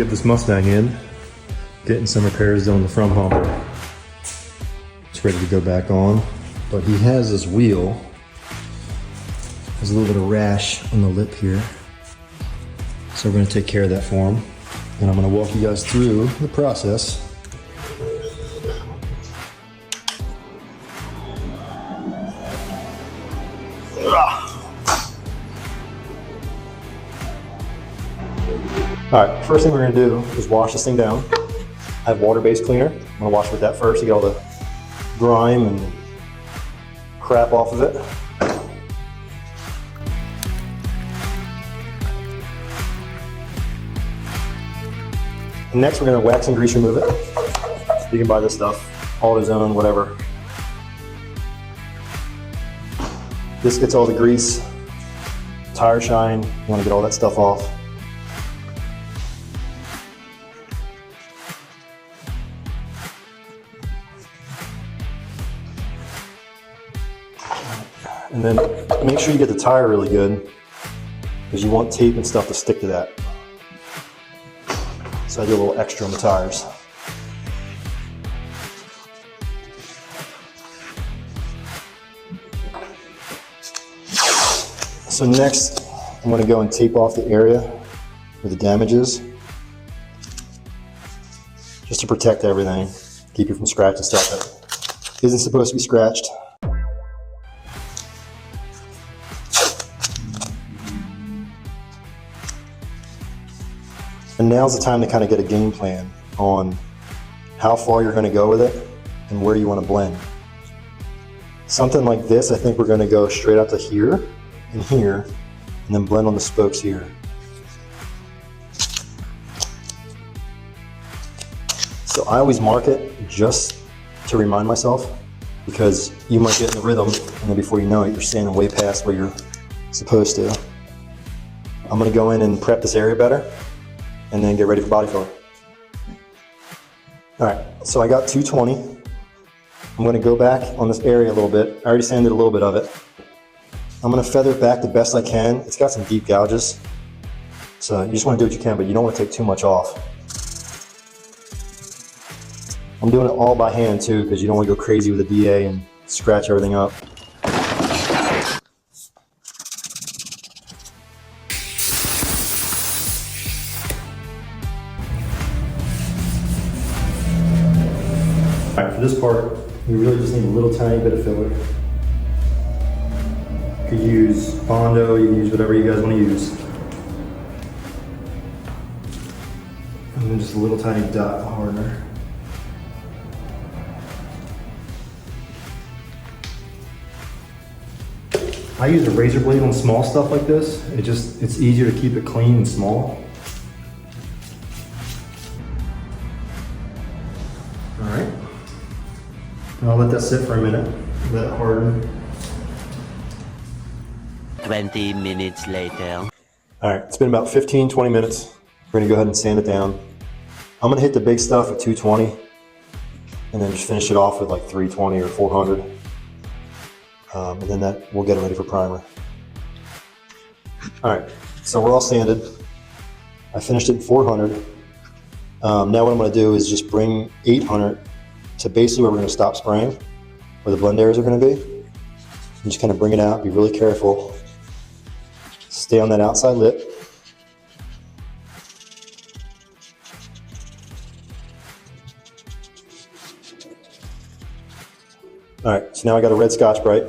Get this Mustang in, getting some repairs done on the front bumper. It's ready to go back on, but he has this wheel. There's a little bit of rash on the lip here. So we're gonna take care of that for him. And I'm gonna walk you guys through the process. All right, first thing we're gonna do is wash this thing down. I have water-based cleaner. I'm gonna wash with that first to get all the grime and crap off of it. And next we're gonna wax and grease remove it. You can buy this stuff, AutoZone, whatever. This gets all the grease, tire shine. You wanna get all that stuff off. And then make sure you get the tire really good because you want tape and stuff to stick to that. So I do a little extra on the tires. So next, I'm going to go and tape off the area where the damage is, just to protect everything, keep you from scratching stuff that isn't supposed to be scratched. And now's the time to kind of get a game plan on how far you're going to go with it and where you want to blend. Something like this, I think we're going to go straight out to here and here, and then blend on the spokes here. So I always mark it just to remind myself, because you might get in the rhythm and then before you know it, you're standing way past where you're supposed to. I'm going to go in and prep this area better and then get ready for body filler. All right, so I got 220. I'm gonna go back on this area a little bit. I already sanded a little bit of it. I'm gonna feather it back the best I can. It's got some deep gouges. So you just wanna do what you can, but you don't wanna take too much off. I'm doing it all by hand too, because you don't wanna go crazy with a DA and scratch everything up. All right, for this part, we really just need a little tiny bit of filler. You could use Bondo, you can use whatever you guys want to use. And then just a little tiny dot of hardener. I use a razor blade on small stuff like this. It's easier to keep it clean and small. All right. And I'll let that sit for a minute, let it harden. 20 minutes later. All right, it's been about 15-20 minutes. We're gonna go ahead and sand it down. I'm gonna hit the big stuff at 220 and then just finish it off with like 320 or 400. And then we'll get it ready for primer. All right, so we're all sanded. I finished it at 400. Now what I'm gonna do is just bring 800 to basically where we're going to stop spraying, where the blend areas are going to be. And just kind of bring it out, be really careful. Stay on that outside lip. All right, so now I got a red Scotch-Brite.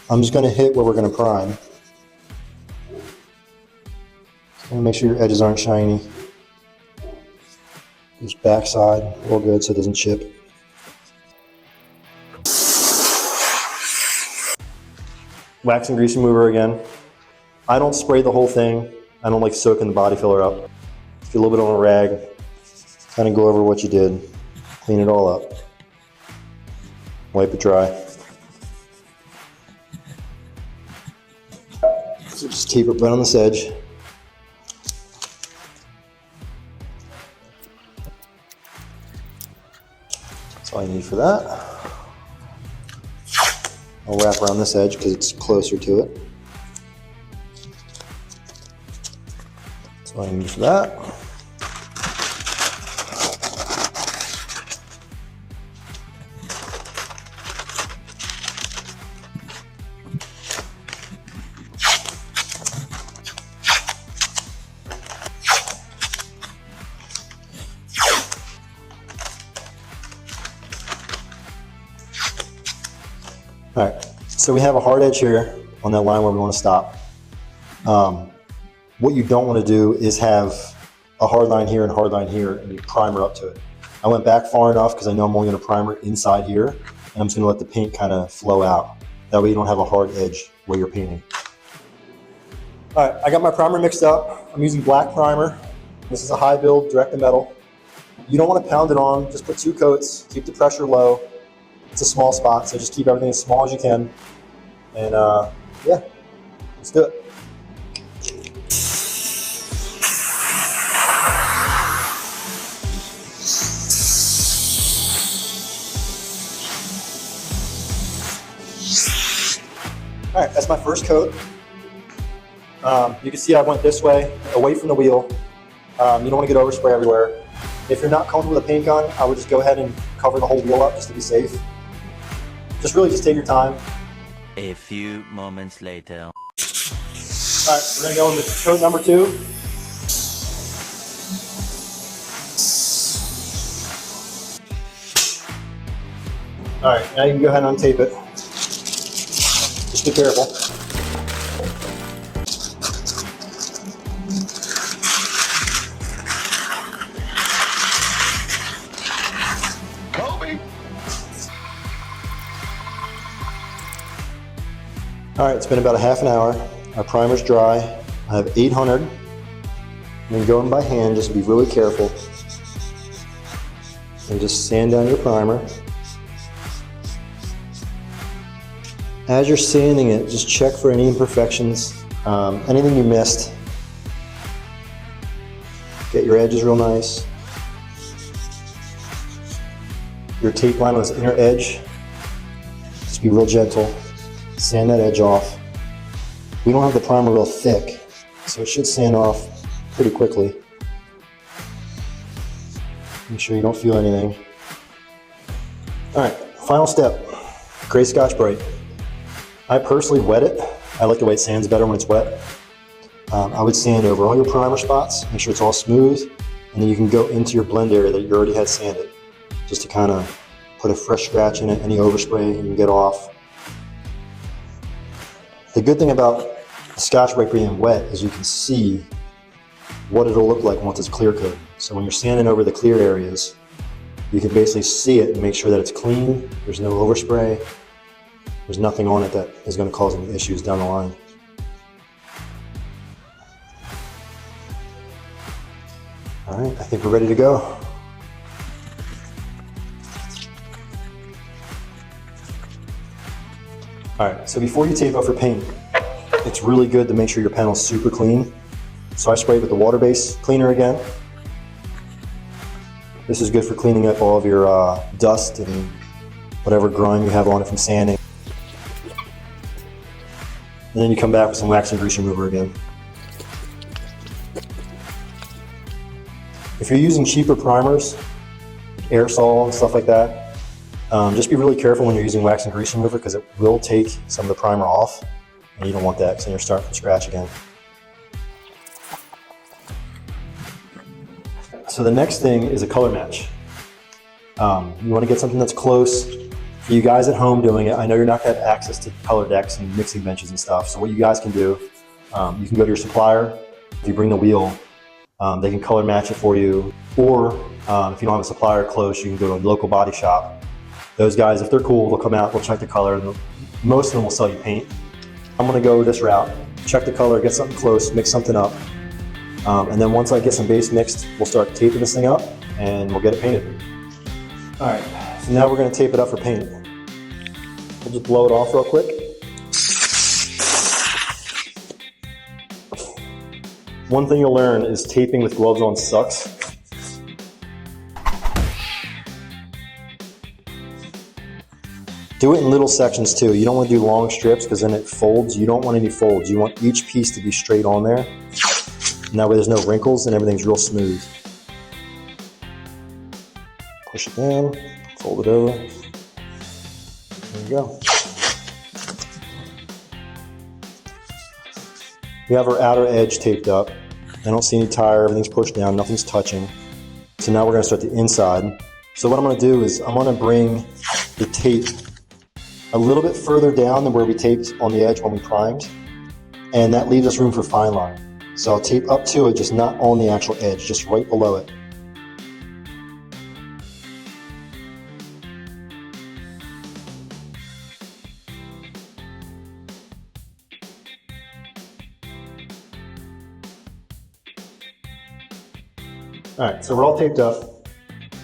I'm just going to hit where we're going to prime. And make sure your edges aren't shiny. This backside, all good so it doesn't chip. Wax and grease remover again. I don't spray the whole thing. I don't like soaking the body filler up. Get a little bit on a rag, kind of go over what you did, clean it all up, wipe it dry. So just tape it right on this edge. That's all I need for that. I'll wrap around this edge because it's closer to it. That's all I need for that. All right, so we have a hard edge here on that line where we want to stop. What you don't want to do is have a hard line here and a hard line here and you primer up to it. I went back far enough because I know I'm only going to primer inside here, and I'm just going to let the paint kind of flow out. That way you don't have a hard edge where you're painting. All right, I got my primer mixed up. I'm using black primer. This is a high build, direct to metal. You don't want to pound it on, just put 2 coats, keep the pressure low. It's a small spot, so just keep everything as small as you can. And yeah, let's do it. All right, that's my first coat. You can see I went this way, away from the wheel. You don't want to get overspray everywhere. If you're not comfortable with a paint gun, I would just go ahead and cover the whole wheel up just to be safe. Just really just take your time. A few moments later. All right, we're gonna go into coat number 2. All right, now you can go ahead and untape it. Just be careful. All right, it's been about a half an hour. Our primer's dry. I have 800. I'm gonna go in by hand, just be really careful. And just sand down your primer. As you're sanding it, just check for any imperfections, anything you missed. Get your edges real nice. Your tape line on this inner edge, just be real gentle. Sand that edge off. We don't have the primer real thick, so it should sand off pretty quickly. Make sure you don't feel anything. All right, final step, gray Scotch-Brite. I personally wet it. I like the way it sands better when it's wet. I would sand over all your primer spots, make sure it's all smooth, and then you can go into your blend area that you already had sanded, just to kind of put a fresh scratch in it, any overspray you can get off. The good thing about the Scotch-Brite being wet is you can see what it'll look like once it's clear coated. So when you're sanding over the clear areas, you can basically see it and make sure that it's clean, there's no overspray, there's nothing on it that is going to cause any issues down the line. All right, I think we're ready to go. All right, so before you tape off your paint, it's really good to make sure your panel's super clean. So I sprayed with the water-based cleaner again. This is good for cleaning up all of your dust and whatever grime you have on it from sanding. And then you come back with some wax and grease remover again. If you're using cheaper primers, aerosol and stuff like that, just be really careful when you're using wax and grease remover because it will take some of the primer off, and you don't want that because then you're starting from scratch again. So the next thing is a color match. You want to get something that's close. For you guys at home doing it, I know you're not going to have access to color decks and mixing benches and stuff, so what you guys can do, you can go to your supplier. If you bring the wheel, they can color match it for you, or if you don't have a supplier close, you can go to a local body shop. Those guys, if they're cool, they'll come out, they'll check the color, and most of them will sell you paint. I'm gonna go this route, check the color, get something close, mix something up, and then once I get some base mixed, we'll start taping this thing up, and we'll get it painted. All right, so now we're gonna tape it up for paint. We'll just blow it off real quick. One thing you'll learn is taping with gloves on sucks. Do it in little sections too. You don't want to do long strips because then it folds. You don't want any folds. You want each piece to be straight on there. And that way there's no wrinkles and everything's real smooth. Push it down, fold it over. There you go. We have our outer edge taped up. I don't see any tire, everything's pushed down, nothing's touching. So now we're gonna start the inside. So what I'm gonna do is I'm gonna bring the tape a little bit further down than where we taped on the edge when we primed, and that leaves us room for fine line. So I'll tape up to it, just not on the actual edge, just right below it. All right, so we're all taped up.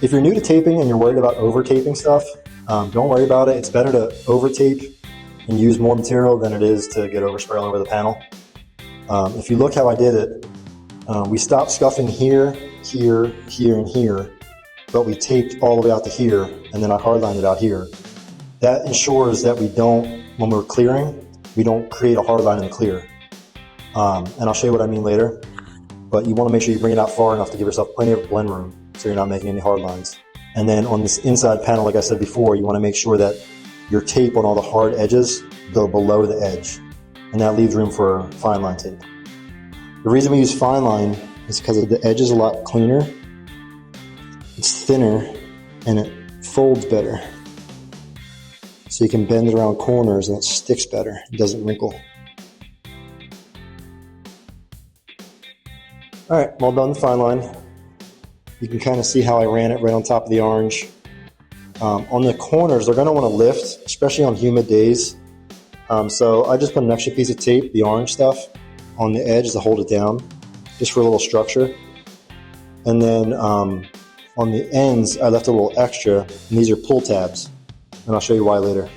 If you're new to taping and you're worried about over taping stuff, don't worry about it. It's better to over tape and use more material than it is to get overspray all over the panel. If you look how I did it, we stopped scuffing here, here, here, and here, but we taped all the way out to here, and then I hardlined it out here. That ensures that we don't, when we're clearing, we don't create a hard line in the clear. And I'll show you what I mean later. But you want to make sure you bring it out far enough to give yourself plenty of blend room so you're not making any hard lines. And then on this inside panel, like I said before, you want to make sure that your tape on all the hard edges go below the edge. And that leaves room for fine line tape. The reason we use fine line is because the edge is a lot cleaner, it's thinner, and it folds better. So you can bend it around corners and it sticks better, it doesn't wrinkle. All right, well done the fine line. You can kind of see how I ran it right on top of the orange. On the corners, they're gonna wanna lift, especially on humid days. So I just put an extra piece of tape, the orange stuff, on the edge to hold it down, just for a little structure. And then on the ends, I left a little extra, and these are pull tabs. And I'll show you why later.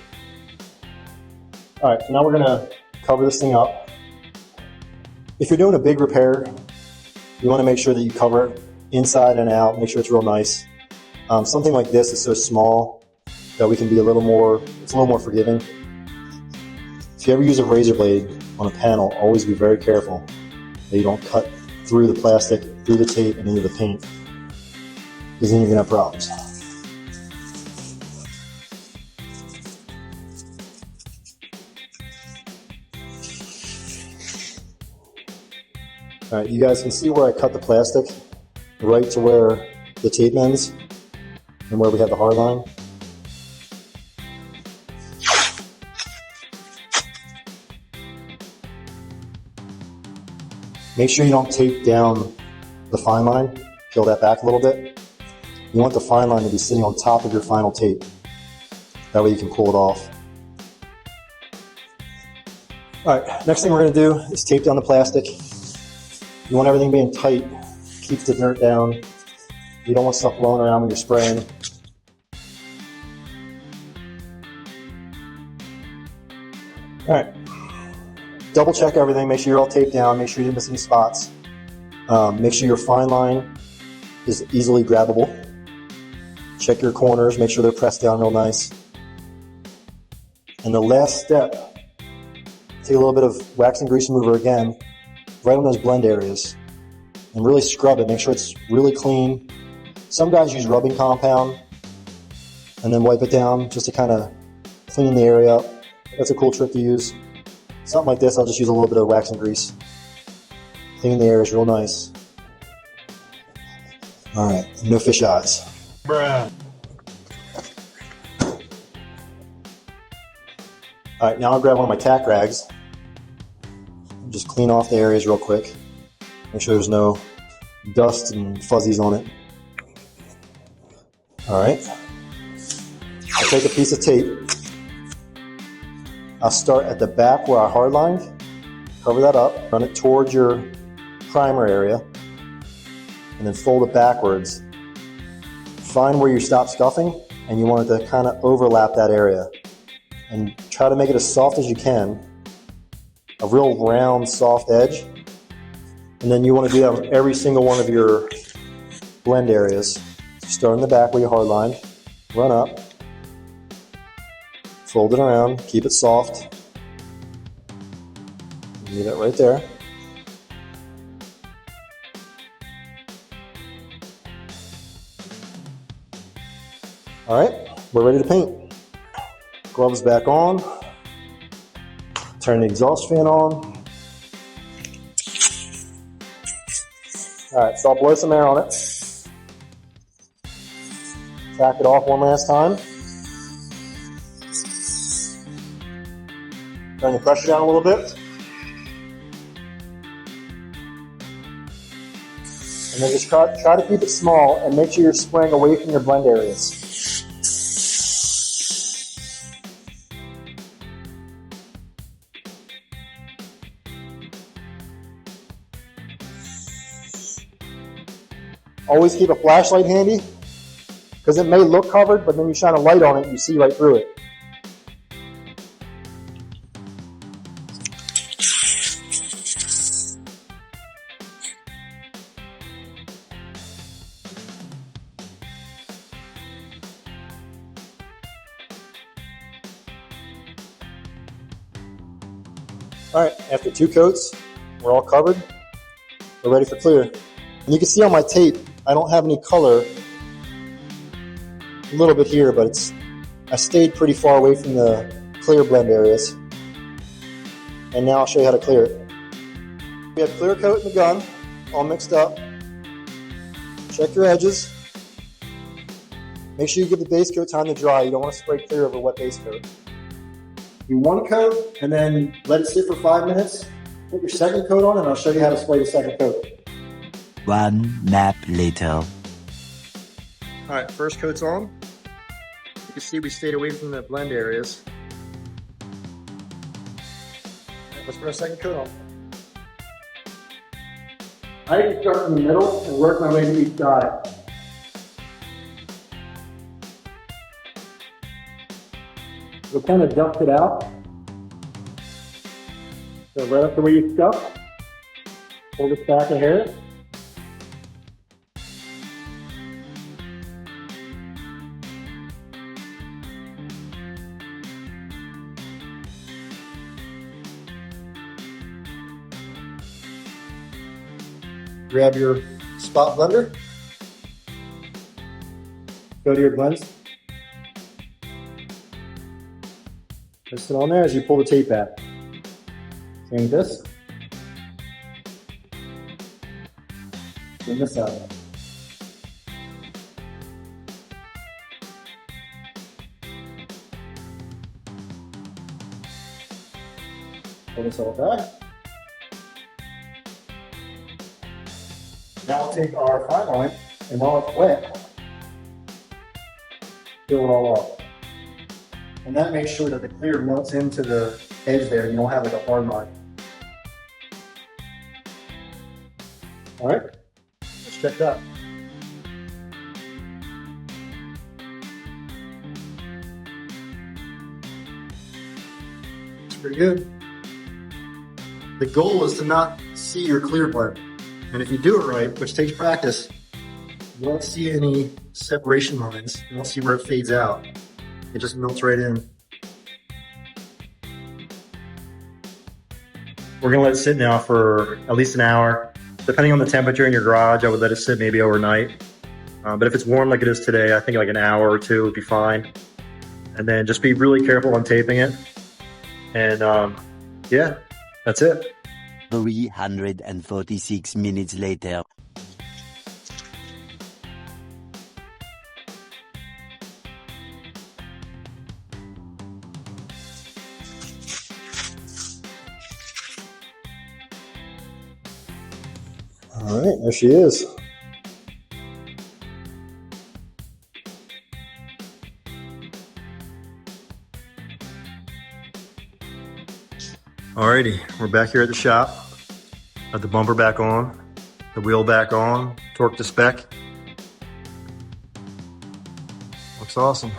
All right, so now we're gonna cover this thing up. If you're doing a big repair, you wanna make sure that you cover it inside and out, make sure it's real nice. Something like this is so small that we can be it's a little more forgiving. If you ever use a razor blade on a panel, always be very careful that you don't cut through the plastic, through the tape, and into the paint, because then you're gonna have problems. All right, you guys can see where I cut the plastic, right to where the tape ends and where we have the hard line. Make sure you don't tape down the fine line, peel that back a little bit. You want the fine line to be sitting on top of your final tape. That way you can pull it off. All right, next thing we're gonna do is tape down the plastic. You want everything being tight, keeps the dirt down. You don't want stuff blowing around when you're spraying. All right, double check everything, make sure you're all taped down, make sure you didn't miss any spots. Make sure your fine line is easily grabbable. Check your corners, make sure they're pressed down real nice. And the last step, take a little bit of wax and grease remover again, right on those blend areas, and really scrub it, make sure it's really clean. Some guys use rubbing compound and then wipe it down just to kind of clean the area up. That's a cool trick to use. Something like this, I'll just use a little bit of wax and grease. Clean the areas real nice. All right, no fish eyes. Bruh. All right, now I'll grab one of my tack rags. Just clean off the areas real quick. Make sure there's no dust and fuzzies on it. All right. I'll take a piece of tape. I'll start at the back where I hardlined. Cover that up. Run it towards your primer area. And then fold it backwards. Find where you stop scuffing, and you want it to kind of overlap that area. And try to make it as soft as you can. A real round, soft edge. And then you want to do that with every single one of your blend areas. Start in the back where you hardlined, run up, fold it around, keep it soft. Leave it right there. All right, we're ready to paint. Gloves back on. Turn the exhaust fan on. All right, so I'll blow some air on it. Tack it off one last time. Turn the pressure down a little bit. And then just try to keep it small and make sure you're spraying away from your blend areas. Always keep a flashlight handy, because it may look covered, but then you shine a light on it and you see right through it. All right, after 2 coats, we're all covered. We're ready for clear. And you can see on my tape, I don't have any color. A little bit here, but I stayed pretty far away from the clear blend areas. And now I'll show you how to clear it. We have clear coat in the gun, all mixed up. Check your edges. Make sure you give the base coat time to dry. You don't want to spray clear over wet base coat. Do 1 coat and then let it sit for 5 minutes. Put your second coat on and I'll show you how to spray the second coat. 1 nap later. Alright, first coat's on. You can see we stayed away from the blend areas. Let's put our second coat on. I like to start in the middle and work my way to each side. We'll kind of dust it out. So right up to where you stuck. Pull this back a hair. Grab your spot blender. Go to your blends. Press it on there as you pull the tape back. Same with this. And this out. Pull this all back. Now we'll take our fine line, and while it's wet, fill it all up. And that makes sure that the clear melts into the edge there. You don't have like a hard line. All right, let's check that. It's pretty good. The goal is to not see your clear blend. And if you do it right, which takes practice, you won't see any separation lines. You won't see where it fades out. It just melts right in. We're gonna let it sit now for at least an hour. Depending on the temperature in your garage, I would let it sit maybe overnight. But if it's warm like it is today, I think like an hour or 2 would be fine. And then just be really careful on taping it. And yeah, that's it. 346 minutes later. All right, there she is. Alrighty, we're back here at the shop. Got the bumper back on, the wheel back on, torque to spec. Looks awesome.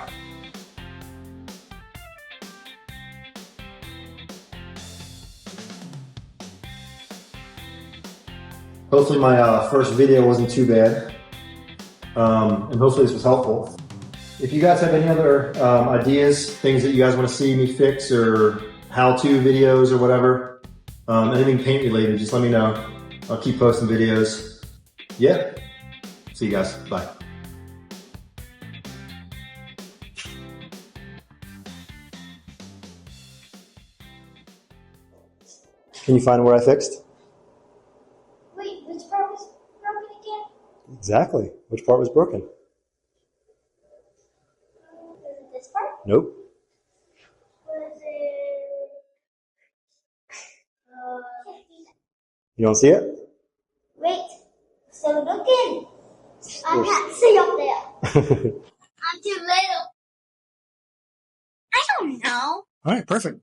Hopefully my first video wasn't too bad, and hopefully this was helpful. If you guys have any other ideas, things that you guys want to see me fix, or how-to videos or whatever, anything paint related, just let me know. I'll keep posting videos. Yeah, see you guys, bye. Can you find where I fixed? Wait, which part was broken again? Exactly. Which part was broken? Is it this part? Nope. Was it You don't see it? Wait. Still looking. I can't see up there. I'm too little. I don't know. All right, perfect.